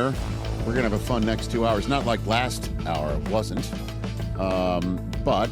We're going to have a fun next 2 hours. Not like last hour wasn't. But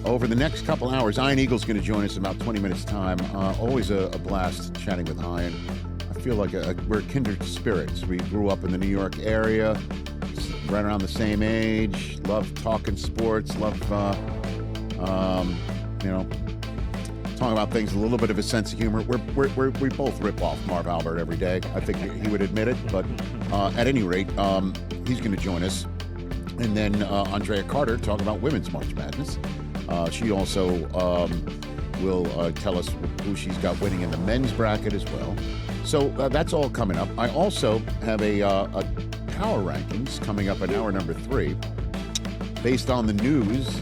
over the next couple hours, Ian Eagle's going to join us in about 20 minutes' time. Always a blast chatting with Ian. I feel like we're kindred spirits. We grew up in the New York area, right around the same age. Love talking sports. Love, talking about things, a little bit of a sense of humor. We both rip off Marv Albert every day. I think he would admit it. But at any rate, he's going to join us. And then Andrea Carter talking about women's March Madness. She also will tell us who she's got winning in the men's bracket as well. So that's all coming up. I also have a power rankings coming up in hour number 3 based on the news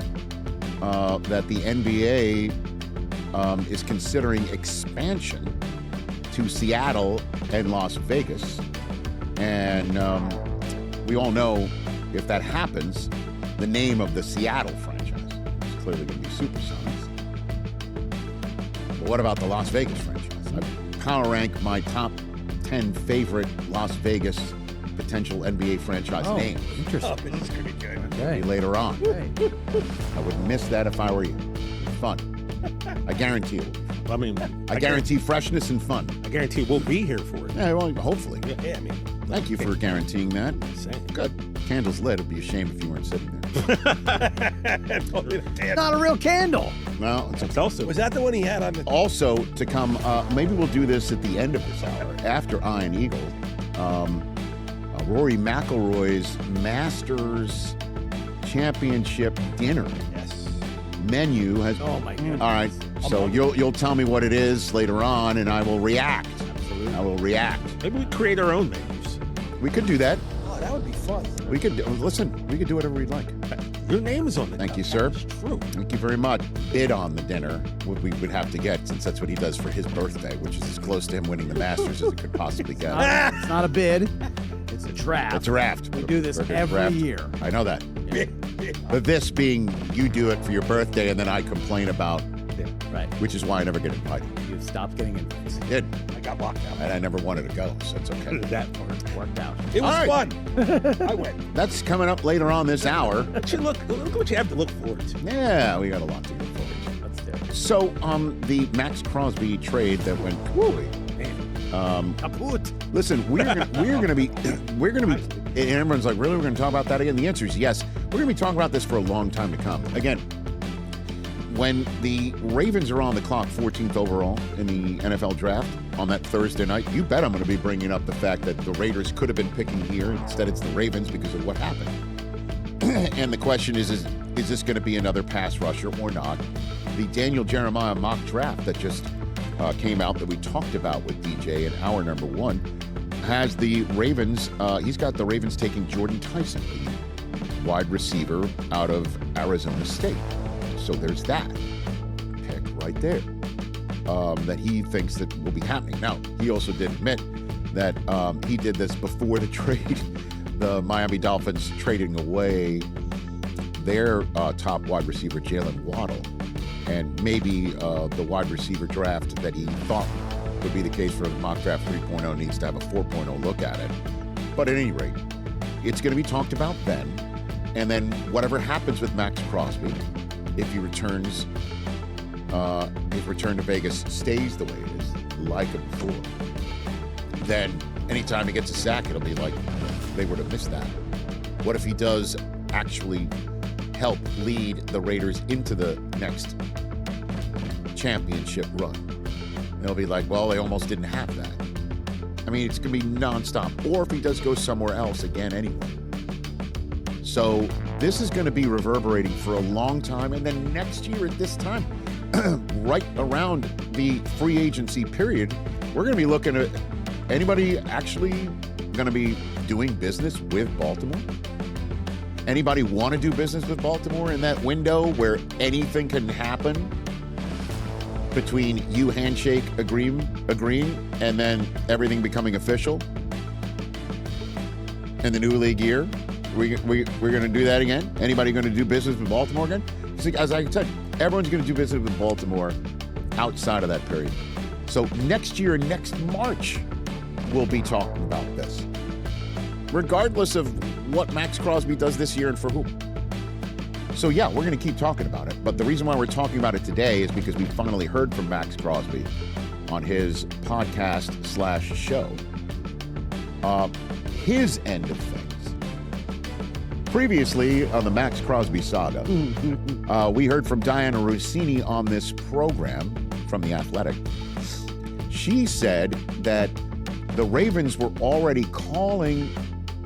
that the NBA is considering expansion to Seattle and Las Vegas. And we all know if that happens, the name of the Seattle franchise is clearly going to be Supersonics. But what about the Las Vegas franchise? I power rank my top 10 favorite Las Vegas potential NBA franchise names. Interesting. Oh, this is going to be good. Okay. Later on. Okay. I would miss that if I were you. Fun. I guarantee you. I mean, I guarantee freshness and fun. I guarantee we'll be here for it. Yeah, well, hopefully. Yeah, I mean. Thank you for guaranteeing that. Same. Good. Candles lit. It'd be a shame if you weren't sitting there. Not a real candle. No, it's Thompson. Was that the one he had on the... Also, to come, maybe we'll do this at the end of this hour, after Ian Eagle, Rory McIlroy's Masters Championship dinner. Yes. Menu has... Oh, my goodness. All right, so you'll tell me what it is later on, and I will react. Absolutely. I will react. Maybe we create our own menus. We could do that. Oh, that would be fun. We could, listen, we could do whatever we'd like. Your name is on the Thank cup. you, sir. That's true. Thank you very much. Bid on the dinner, what we would have to get, since that's what he does for his birthday, which is as close to him winning the Masters as it could possibly get. It's not a bid. It's a draft. It's a draft. We do this We're gonna every draft. year. I know that. Yeah. But this being you do it for your birthday and then I complain about, Right. which is why I never get invited. You've stopped getting invites. I did. I got locked out. And I never wanted to go, so it's okay. That part. Worked out. It was All right. fun. I went. That's coming up later on this hour. Look what you have to look forward to. Yeah, we got a lot to look forward to. Let's do it. So, the Maxx Crosby trade that went wooey. Kaput. Listen, we're gonna be, and everyone's like, really, we're gonna talk about that again? The answer is yes. We're gonna be talking about this for a long time to come. Again, when the Ravens are on the clock, 14th overall in the NFL draft on that Thursday night, you bet I'm gonna be bringing up the fact that the Raiders could have been picking here. Instead, it's the Ravens because of what happened. And the question is this gonna be another pass rusher or not? The Daniel Jeremiah mock draft that just came out that we talked about with DJ in hour number 1 has the Ravens, he's got the Ravens taking Jordan Tyson, the wide receiver out of Arizona State. So there's that pick right there that he thinks that will be happening. Now, he also did admit that he did this before the trade, the Miami Dolphins trading away their top wide receiver, Jalen Waddle, and maybe the wide receiver draft that he thought would be the case for mock draft 3.0 needs to have a 4.0 look at it. But at any rate, it's going to be talked about then. And then whatever happens with Maxx Crosby, if he returns, his return to Vegas stays the way it is, like it before, then anytime he gets a sack, it'll be like they would have missed that. What if he does actually help lead the Raiders into the next championship run? They'll be like, well, they almost didn't have that. I mean, it's going to be nonstop. Or if he does go somewhere else again anyway. So this is going to be reverberating for a long time. And then next year at this time, right around the free agency period, we're going to be looking at anybody actually going to be doing business with Baltimore? Anybody want to do business with Baltimore in that window where anything can happen between you handshake agreeing and then everything becoming official in the new league year? We're going to do that again? Anybody going to do business with Baltimore again? See, as I said, everyone's going to do business with Baltimore outside of that period. So next year, next March, we'll be talking about this. regardless of what Maxx Crosby does this year and for whom. So, yeah, we're going to keep talking about it. But the reason why we're talking about it today is because we finally heard from Maxx Crosby on his podcast/show. His end of things. Previously on the Maxx Crosby saga, we heard from Diana Rossini on this program from The Athletic. She said that the Ravens were already calling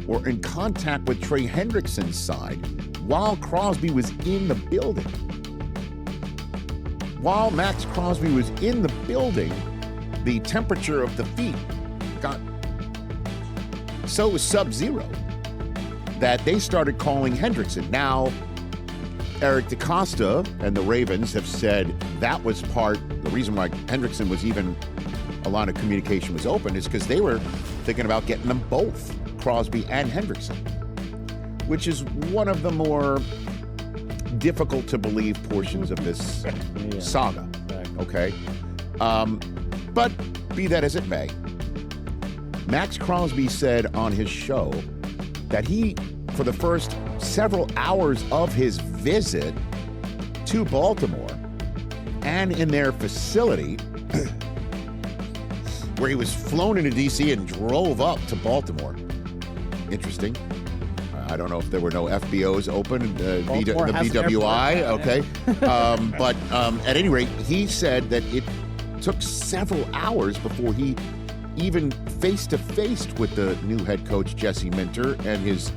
or in contact with Trey Hendrickson's side while Crosby was in the building. While Maxx Crosby was in the building, the temperature of the feet got so sub-zero that they started calling Hendrickson. Now, Eric DeCosta and the Ravens have said that was the reason why Hendrickson was even a line of communication was open is because they were thinking about getting them both, Crosby and Hendrickson, which is one of the more difficult to believe portions of this saga. Okay? But be that as it may, Maxx Crosby said on his show that he, for the first several hours of his visit to Baltimore and in their facility, where he was flown into D.C. and drove up to Baltimore. Interesting. I don't know if there were no FBOs open, the BWI, okay. But at any rate, he said that it took several hours before he even face-to-face with the new head coach, Jesse Minter, and his,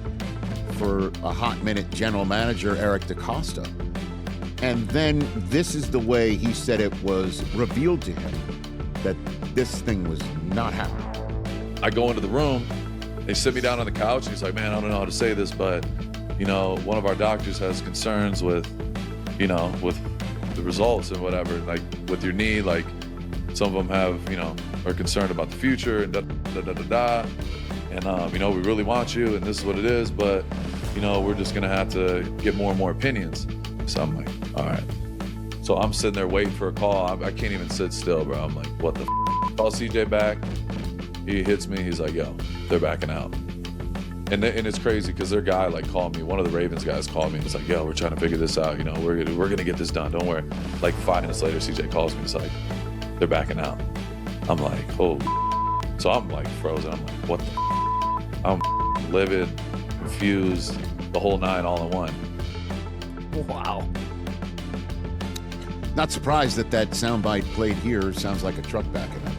for a hot minute, general manager, Eric DeCosta. And then this is the way he said it was revealed to him that this thing was not happening. I go into the room, they sit me down on the couch, and he's like, man, I don't know how to say this, but, one of our doctors has concerns with the results and whatever, like with your knee, like some of them have, are concerned about the future and da-da-da-da-da. And, we really want you and this is what it is, but, we're just going to have to get more and more opinions. So I'm like, all right. So I'm sitting there waiting for a call. I can't even sit still, bro. I'm like, what the f***? Call CJ back. He hits me. He's like, yo, they're backing out. And it's crazy because their guy called me. One of the Ravens guys called me. He's like, yo, we're trying to figure this out. We're going to get this done. Don't worry. 5 minutes later, CJ calls me. He's like, they're backing out. I'm like, oh. So I'm frozen. I'm like, what the f-? I'm livid, confused, the whole 9 all in one. Wow. Not surprised that soundbite played here sounds like a truck backing up,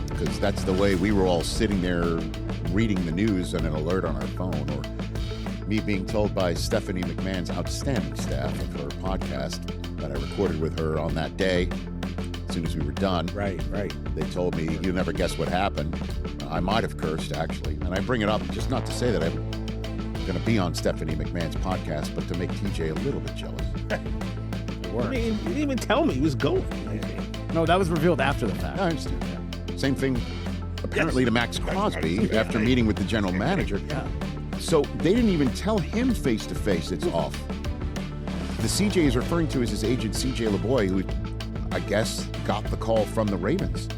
because that's the way we were all sitting there reading the news and an alert on our phone, or me being told by Stephanie McMahon's outstanding staff of her podcast that I recorded with her on that day as soon as we were done. Right. They told me, you'll never guess what happened. I might have cursed, actually. And I bring it up just not to say that I'm going to be on Stephanie McMahon's podcast, but to make TJ a little bit jealous. I mean, he didn't even tell me he was going. No, that was revealed after the fact. I understand. Same thing, apparently, to Maxx Crosby after meeting with the general manager. Yeah. So they didn't even tell him face-to-face it's off. The CJ is referring to as his agent, CJ LeBoy, who I guess got the call from the Ravens.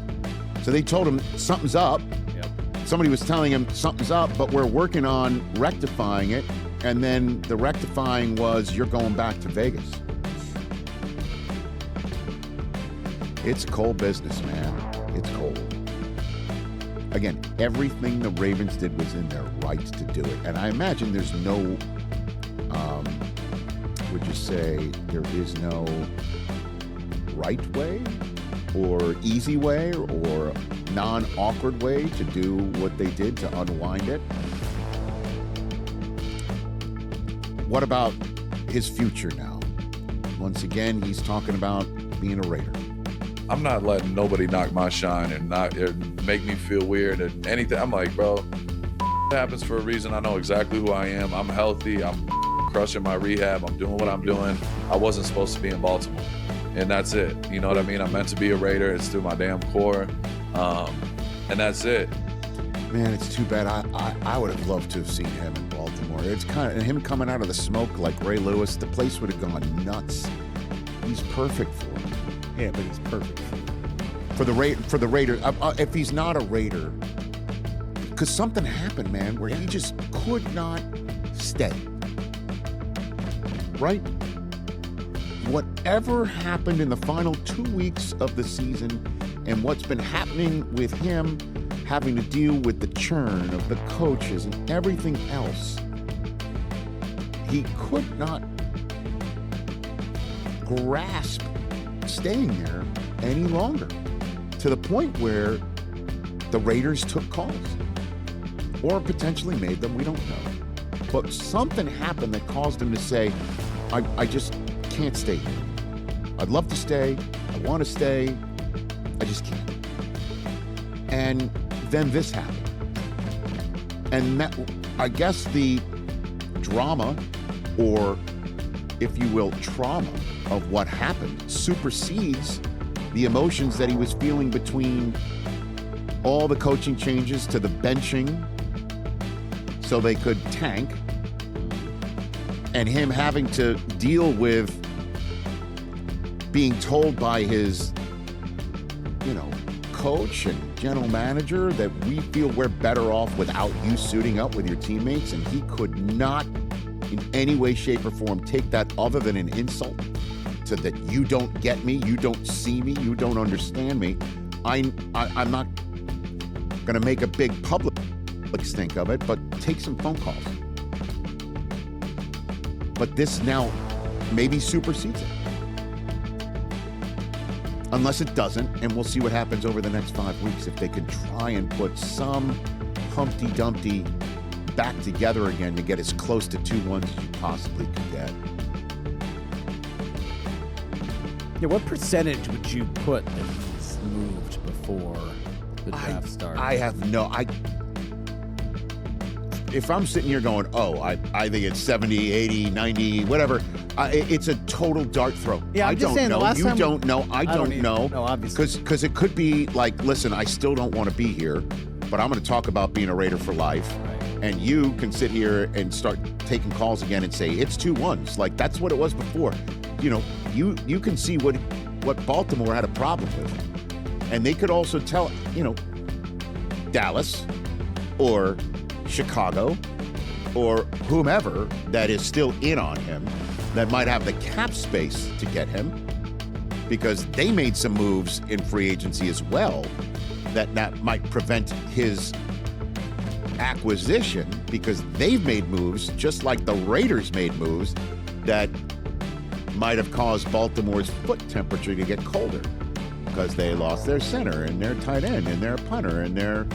So they told him something's up. Yep. Somebody was telling him something's up, but we're working on rectifying it. And then the rectifying was, you're going back to Vegas. It's cold business, man. It's cold. Again, everything the Ravens did was in their right to do it. And I imagine there's no, would you say there is no right way or easy way or non-awkward way to do what they did to unwind it? What about his future now? Once again, he's talking about being a Raider. I'm not letting nobody knock my shine and make me feel weird and anything. I'm like, bro, it happens for a reason. I know exactly who I am. I'm healthy. I'm crushing my rehab. I'm doing what I'm doing. I wasn't supposed to be in Baltimore. And that's it. You know what I mean? I'm meant to be a Raider. It's through my damn core. And that's it. Man, it's too bad. I would have loved to have seen him in Baltimore. It's kind of him coming out of the smoke like Ray Lewis. The place would have gone nuts. He's perfect for him. Yeah, but he's perfect For the Raiders. If he's not a Raider, because something happened, man, where he just could not stay. Right? Whatever happened in the final 2 weeks of the season and what's been happening with him having to deal with the churn of the coaches and everything else, he could not grasp staying there any longer, to the point where the Raiders took calls or potentially made them. We don't know. But something happened that caused him to say, I just can't stay here. I'd love to stay. I want to stay. I just can't. And then this happened. And that, I guess the drama, or if you will, trauma of what happened supersedes the emotions that he was feeling between all the coaching changes to the benching so they could tank, and him having to deal with being told by his, coach and general manager that we feel we're better off without you suiting up with your teammates, and he could not in any way, shape, or form take that other than an insult to that you don't get me, you don't see me, you don't understand me. I'm not going to make a big public stink of it, but take some phone calls. But this now maybe supersedes it. Unless it doesn't, and we'll see what happens over the next 5 weeks if they can try and put some Humpty Dumpty back together again to get as close to 2-1 as you possibly could get. Yeah, what percentage would you put that he's moved before the draft started? I have no... If I'm sitting here going, I think it's 70, 80, 90, whatever, it's a total dart throw. Yeah, I don't know. You don't know. I don't know. No, obviously. Because it could be like, listen, I still don't want to be here, but I'm going to talk about being a Raider for life. Right. And you can sit here and start taking calls again and say, it's 2-1s. Like, that's what it was before. You can see what Baltimore had a problem with. And they could also tell, Dallas or Chicago or whomever that is still in on him that might have the cap space to get him, because they made some moves in free agency as well that might prevent his acquisition, because they've made moves just like the Raiders made moves that might have caused Baltimore's foot temperature to get colder, because they lost their center and their tight end and their punter and their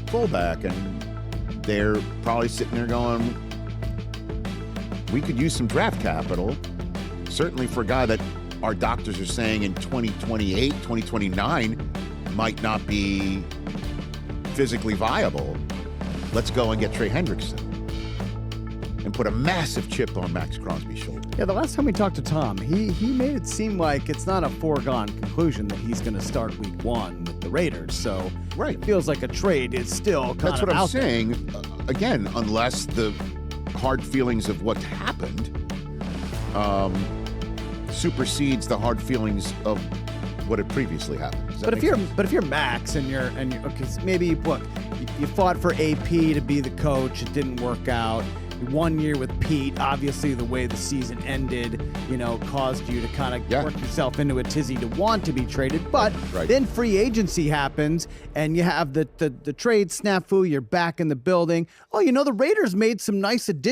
fullback, and they're probably sitting there going, we could use some draft capital, certainly for a guy that our doctors are saying in 2028, 2029 might not be physically viable. Let's go and get Trey Hendrickson and put a massive chip on Maxx Crosby's shoulder. Yeah, the last time we talked to Tom, he made it seem like it's not a foregone conclusion that he's going to start week 1 with the Raiders. So right. It feels like a trade is still kind of That's what I'm out there. saying. Again, unless the hard feelings of what's happened supersedes the hard feelings of what had previously happened. But if you're Max and you're okay, maybe look, you fought for AP to be the coach, it didn't work out. 1 year with Pete, obviously the way the season ended, caused you to kind of work yourself into a tizzy to want to be traded. But then free agency happens and you have the trade snafu, you're back in the building. Oh, the Raiders made some nice additions.